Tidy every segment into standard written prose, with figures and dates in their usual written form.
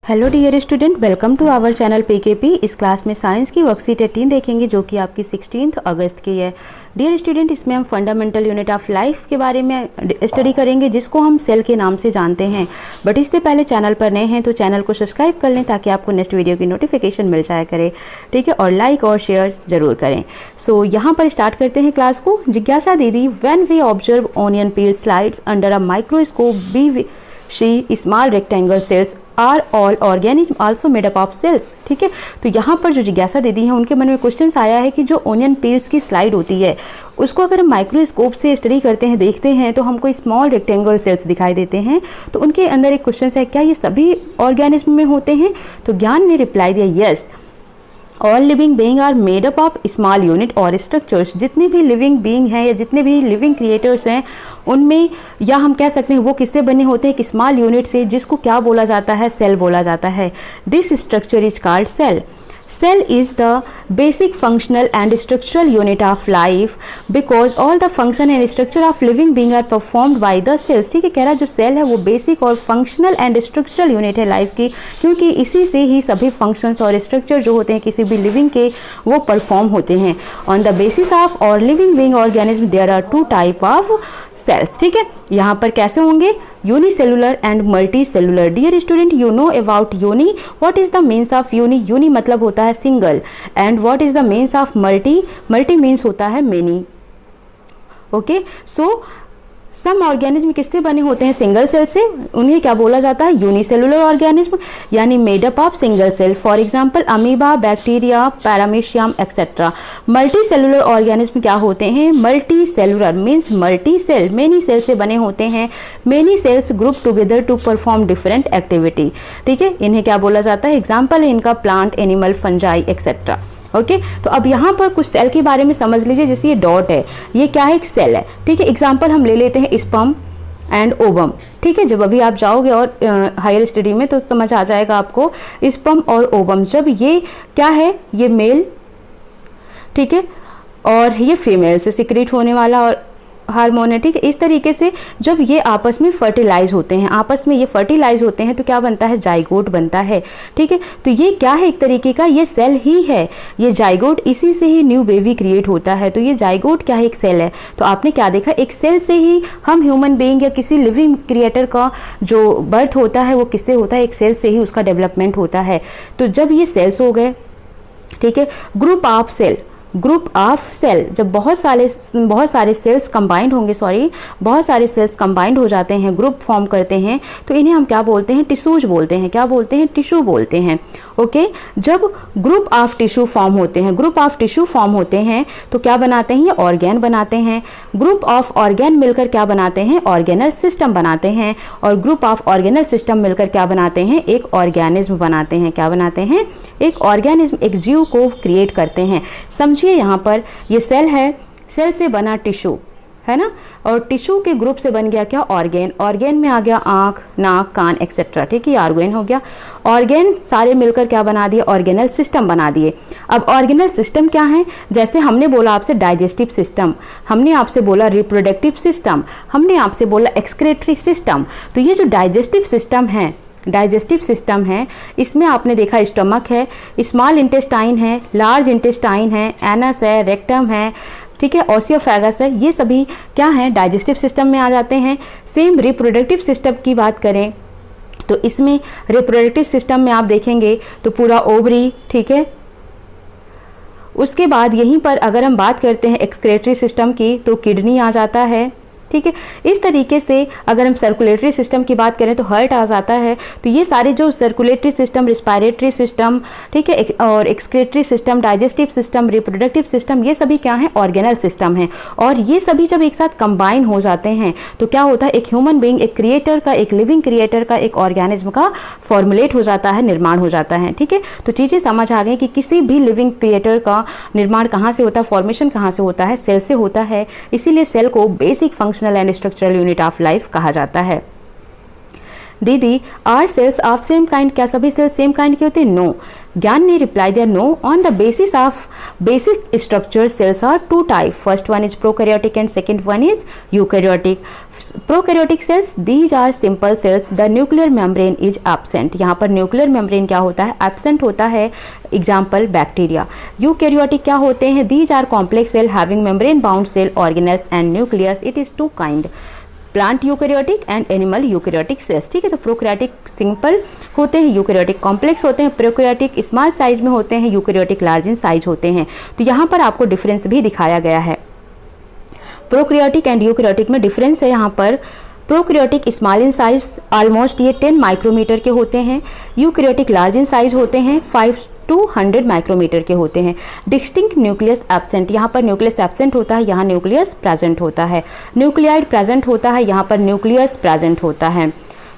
Hello dear student, welcome to our channel PKP. इस class में science की worksheet 18 देखेंगे जो कि आपकी 16 अगस्त की है। डियर स्टूडेंट, इसमें हम फंडामेंटल यूनिट ऑफ लाइफ के बारे में स्टडी करेंगे जिसको हम सेल के नाम से जानते हैं। बट इससे पहले चैनल पर नए हैं तो चैनल को सब्सक्राइब कर लें ताकि आपको नेक्स्ट वीडियो की नोटिफिकेशन मिल जाया करे, ठीक है। और लाइक और शेयर जरूर करें। सो यहाँ पर स्टार्ट करते हैं क्लास को। जिज्ञासा दीदी, when we observe onion peel slides under a microscope be she small rectangle cells are all organism also made up of cells, ठीक है। तो यहाँ पर जो जिज्ञासा दीदी हैं उनके मन में क्वेश्चन आया है कि जो ऑनियन पील्स की स्लाइड होती है उसको अगर हम माइक्रोस्कोप से स्टडी करते हैं, देखते हैं तो हमको स्मॉल रेक्टेंगल सेल्स दिखाई देते हैं। तो उनके अंदर एक क्वेश्चन है, क्या ये सभी ऑर्गेनिज्म में होते हैं? तो ज्ञान ने रिप्लाई दिया, yes, all living being are made up of small unit और स्ट्रक्चर्स। जितने भी लिविंग बीइंग हैं या जितने भी लिविंग क्रिएटर्स हैं उनमें, या हम कह सकते हैं वो किससे बने होते हैं, एक स्मॉल यूनिट से, जिसको क्या बोला जाता है, सेल बोला जाता है। This structure is called cell. Cell is the basic functional and structural unit of life because all the function and structure of living being are performed by the cells, ठीक है। कह रहा है जो सेल है वो बेसिक और functional and structural unit है लाइफ की, क्योंकि इसी से ही सभी फंक्शंस और स्ट्रक्चर जो होते हैं किसी भी लिविंग के वो परफॉर्म होते हैं। ऑन द बेसिस ऑफ और living being organism there are two type of cells, ठीक है। यहाँ पर कैसे होंगे, unicellular and multi cellular. Dear student, you know about uni, what is the means of uni? Uni मतलब होता है single, and what is the means of multi? Multi means होता है many, okay. So some organism किससे बने होते हैं? Single cell से, उन्हें क्या बोला जाता है? यूनिसेलुलर ऑर्गेनिज्म, यानी made up of single cell. For example amoeba, bacteria, paramecium etcetera. Multi cellular organism क्या होते हैं? Multi cellular means multi cell, many cell से बने होते हैं। Many cells group together to perform different activity, ठीक है। इन्हें क्या बोला जाता है? एग्जाम्पल है इनका plant, animal, fungi etcetera, okay. तो अब यहाँ पर कुछ सेल के बारे में समझ लीजिए। जैसे ये डॉट है, ये क्या है? एक सेल है, ठीक है। एग्जांपल हम ले लेते हैं स्पर्म एंड ओवम, ठीक है। जब अभी आप जाओगे और हायर स्टडी में तो समझ आ जाएगा आपको स्पर्म और ओवम। जब ये क्या है, ये मेल, ठीक है, और ये फीमेल से सिक्रीट होने वाला और हार्मोन है, ठीक है। इस तरीके से जब ये आपस में फर्टिलाइज होते हैं, आपस में ये फर्टिलाइज होते हैं तो क्या बनता है? जाइगोट बनता है, ठीक है। तो ये क्या है? एक तरीके का ये सेल ही है, ये जाइगोट, इसी से ही न्यू बेबी क्रिएट होता है। तो ये जाइगोट क्या है? एक सेल है। तो आपने क्या देखा, एक सेल से ही हम ह्यूमन बीइंग या किसी लिविंग क्रिएटर का जो बर्थ होता है वो किससे होता है? एक सेल से ही उसका डेवलपमेंट होता है। तो जब ये सेल्स हो गए, ठीक है, group of cell, group of cell, जब बहुत सारे सेल्स कंबाइंड होंगे, बहुत सारे सेल्स कंबाइंड हो जाते हैं, ग्रुप फॉर्म करते हैं, तो इन्हें हम क्या बोलते हैं? टिश्यूज बोलते हैं। क्या बोलते हैं? टिश्यू बोलते हैं, ओके। जब ग्रुप ऑफ टिश्यू फॉर्म होते हैं, ग्रुप ऑफ टिश्यू फॉर्म होते हैं तो क्या बनाते हैं? ये ऑर्गेन बनाते हैं। ग्रुप ऑफ ऑर्गेन मिलकर क्या बनाते हैं? ऑर्गेनल सिस्टम बनाते हैं। और ग्रुप ऑफ ऑर्गेनल सिस्टम मिलकर क्या बनाते हैं? एक ऑर्गेनिज्म बनाते हैं। क्या बनाते हैं? एक ऑर्गेनिज्म, एक जीव को क्रिएट करते हैं। समझिए यहाँ पर ये सेल है, सेल से बना टिश्यू है ना, और टिश्यू के ग्रुप से बन गया क्या? ऑर्गेन। ऑर्गेन में आ गया आंख, नाक, कान एक्सेट्रा, ठीक है, ऑर्गेन हो गया। ऑर्गेन सारे मिलकर क्या बना दिए? ऑर्गेनल सिस्टम बना दिए। अब ऑर्गेनल सिस्टम क्या है? जैसे हमने बोला आपसे डाइजेस्टिव सिस्टम, हमने आपसे बोला रिप्रोडक्टिव सिस्टम, हमने आपसे बोला एक्सक्रेटरी सिस्टम। तो ये जो डाइजेस्टिव सिस्टम है, डाइजेस्टिव सिस्टम है, इसमें आपने देखा स्टमक है, स्मॉल इंटेस्टाइन है, लार्ज इंटेस्टाइन है, एनस है, रेक्टम है, ठीक है, ओसियोफेगस है। ये सभी क्या है? डाइजेस्टिव सिस्टम में आ जाते हैं। सेम रिप्रोडक्टिव सिस्टम की बात करें तो इसमें रिप्रोडक्टिव सिस्टम में आप देखेंगे तो पूरा ओवरी, ठीक है। उसके बाद यहीं पर अगर हम बात करते हैं एक्सक्रेटरी सिस्टम की तो किडनी आ जाता है, ठीक है। इस तरीके से अगर हम सर्कुलेटरी सिस्टम की बात करें तो हार्ट आ जाता है। तो ये सारे जो सर्कुलेटरी सिस्टम, रिस्पायरेटरी सिस्टम, ठीक है, और excretory system, digestive system, reproductive system, ये सभी क्या है? ऑर्गेनल सिस्टम है। और ये सभी जब एक साथ कंबाइन हो जाते हैं तो क्या होता है? एक ह्यूमन बीइंग, एक क्रिएटर का, एक लिविंग क्रिएटर का, एक ऑर्गेनिज्म का फॉर्मुलेट हो जाता है, निर्माण हो जाता है, ठीक है। तो चीज़ें समझ आ गई कि किसी भी लिविंग क्रिएटर का निर्माण कहाँ से होता है, फॉर्मेशन कहाँ से होता है? सेल से होता है। इसीलिए सेल को basic functional and structural unit of life कहा जाता है। दीदी, are cells of same kind? क्या सभी सेल्स सेम काइंड के होते हैं? नो, ज्ञान ने रिप्लाई दिया no, on the basis of basic structure cells are two type, first one is prokaryotic and second one is eukaryotic. Prokaryotic cells these are simple cells, the nuclear membrane is absent, यहाँ पर nuclear membrane क्या होता है, absent होता है, example bacteria. Eukaryotic क्या होते हैं, these are complex cell having membrane bound cell organelles and nucleus, it is two kind, plant eukaryotic and animal eukaryotic cells. ठीक है, तो प्रोकैरियोटिक सिंपल होते हैं, यूकैरियोटिक कॉम्प्लेक्स होते हैं, प्रोकैरियोटिक स्मॉल साइज में होते हैं, यूकैरियोटिक लार्ज इन साइज होते हैं। तो यहाँ पर आपको डिफरेंस भी दिखाया गया है, प्रोकैरियोटिक एंड यूकैरियोटिक में डिफरेंस है। यहाँ पर prokaryotic small in size almost ये 10 माइक्रोमीटर के होते हैं, यूकैरियोटिक लार्ज इन साइज होते हैं 5 to 100 माइक्रोमीटर के होते हैं। डिस्टिंक्ट न्यूक्लियस एब्सेंट, यहाँ पर न्यूक्लियस एब्सेंट होता है, यहाँ न्यूक्लियस प्रेजेंट होता है, न्यूक्लियाइड प्रेजेंट होता है, यहाँ पर न्यूक्लियस प्रेजेंट होता है।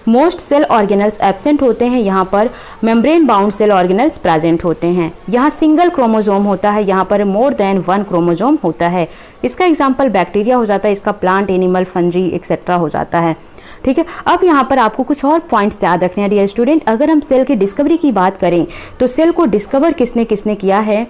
मोस्ट सेल ऑर्गेनल्स एब्सेंट होते हैं, यहाँ पर membrane bound cell organelles present होते हैं। यहाँ सिंगल क्रोमोजोम होता है, यहाँ पर मोर देन 1 क्रोमोजोम होता है। इसका एग्जाम्पल बैक्टीरिया हो जाता है, इसका प्लांट, एनिमल, फंजी एक्सेट्रा हो जाता है। ठीक है, अब यहाँ पर आपको कुछ और पॉइंट्स याद रखने हैं डियर स्टूडेंट। अगर हम सेल की डिस्कवरी की बात करें तो सेल को डिस्कवर किसने किसने किया है,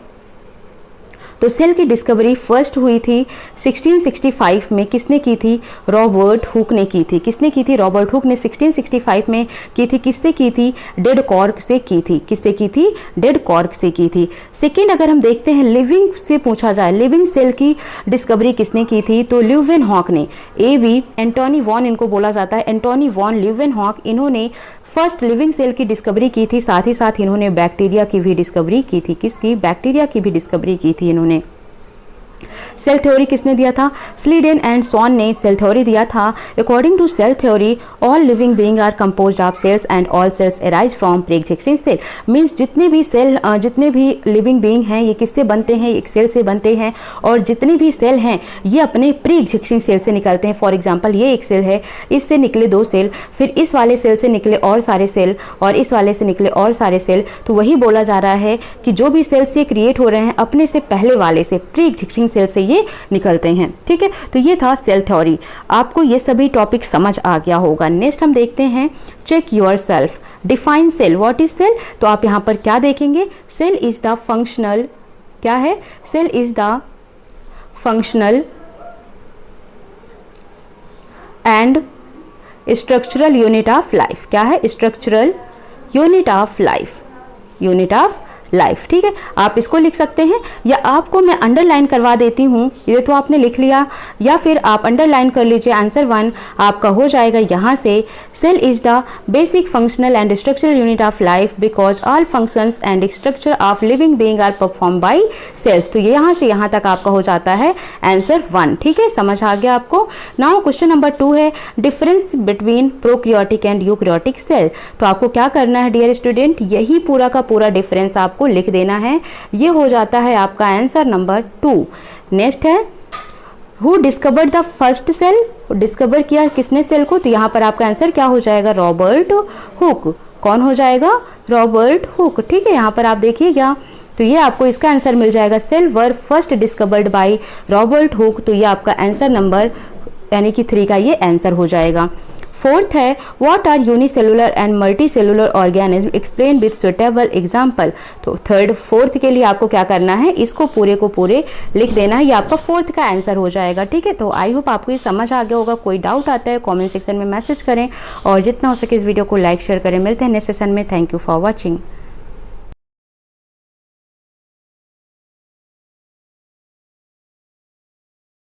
तो सेल की डिस्कवरी फर्स्ट हुई थी 1665 में, किसने की थी, रॉबर्ट हुक ने की थी। किसने की थी, रॉबर्ट हुक ने 1665 में की थी। किससे की थी, डेड कॉर्क से की थी। किससे की थी, डेड कॉर्क से की थी। सेकेंड अगर हम देखते हैं लिविंग से पूछा जाए, लिविंग सेल की डिस्कवरी किसने की थी, तो ल्यूवेनहॉक ने, एवी एंटोनी वॉन इनको बोला जाता है, एंटोनी वॉन ल्यूवेनहॉक, इन्होंने फर्स्ट लिविंग सेल की डिस्कवरी की थी। साथ ही साथ इन्होंने बैक्टीरिया की भी डिस्कवरी की थी। किसकी, बैक्टीरिया की भी डिस्कवरी की थी इन्होंने। सेल थ्योरी किसने दिया था, स्लीडेन एंड सॉन ने सेल थ्योरी दिया था। According to cell theory all living being are composed of cells and all cells arise from pre existing cell. Means जितने भी लिविंग बीइंग हैं ये किससे बनते हैं, एक सेल से बनते हैं, और जितने भी सेल हैं ये अपने प्री एग्जिस्टिंग सेल से निकलते हैं। फॉर एग्जाम्पल ये एक सेल है, इससे निकले 2 सेल, फिर इस वाले सेल से निकले और सारे सेल, और इस वाले से निकले और सारे सेल। तो वही बोला जा रहा है कि जो भी सेल्स ये क्रिएट हो रहे हैं अपने से पहले वाले से, प्री एग्जिस्टिंग सेल से ये निकलते हैं। ठीक है, तो ये था सेल थ्योरी। आपको ये सभी टॉपिक समझ आ गया होगा। नेक्स्ट हम देखते हैं check yourself, define cell, what is cell. तो आप यहाँ पर क्या देखेंगे, सेल इज द फंक्शनल, क्या है, cell is the functional and structural unit of life. क्या है, structural unit of life, unit of life. ठीक है, आप इसको लिख सकते हैं, या आपको मैं अंडरलाइन करवा देती हूँ, ये तो आपने लिख लिया, या फिर आप अंडरलाइन कर लीजिए। आंसर 1 आपका हो जाएगा यहाँ से, cell is the basic functional and structural unit of life because all functions and structure of living being are perform by cells. तो ये यहाँ से यहाँ तक आपका हो जाता है आंसर 1। ठीक है, समझ आ गया आपको। नाउ क्वेश्चन नंबर 2 है difference between prokaryotic and eukaryotic cell. तो आपको क्या करना है डियर स्टूडेंट, यही पूरा का पूरा डिफरेंस आपको लिख देना है। ये हो जाता है आपका आंसर नंबर 2। नेक्स्ट है who discovered the first cell, discover किया किसने सेल को, तो यहाँ पर आपका आंसर क्या हो जाएगा, रॉबर्ट हुक। कौन हो जाएगा, रॉबर्ट हुक। ठीक है, यहाँ पर आप देखिएगा, तो ये आपको इसका आंसर मिल जाएगा, cell were first discovered by Robert Hooke. तो ये आपका आंसर नंबर यानी कि 3 का ये आंसर हो जाएगा। फोर्थ है what are unicellular and multi cellular organism, explain with suitable example. तो फोर्थ के लिए आपको क्या करना है, इसको पूरे को पूरे लिख देना है, ये आपका फोर्थ का आंसर हो जाएगा। ठीक है, तो आई होप आपको ये समझ आ गया होगा। कोई डाउट आता है कमेंट सेक्शन में मैसेज करें, और जितना हो सके इस वीडियो को लाइक शेयर करें। मिलते हैं नेक्स्ट सेशन में। Thank you for watching.